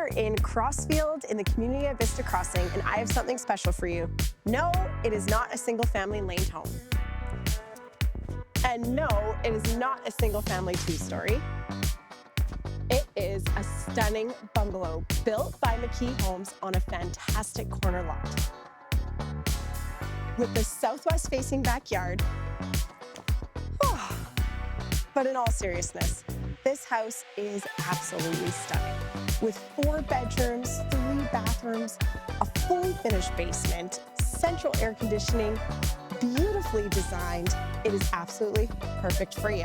are in Crossfield in the community of Vista Crossing, and I have something special for you. No, it is not a single-family laned home. And no, it is not a single-family two-story. It is a stunning bungalow built by McKee Homes on a fantastic corner lot. With the southwest-facing backyard. But in all seriousness, this house is absolutely stunning. With 4 bedrooms, 3 bathrooms, a fully finished basement, central air conditioning, beautifully designed, it is absolutely perfect for you.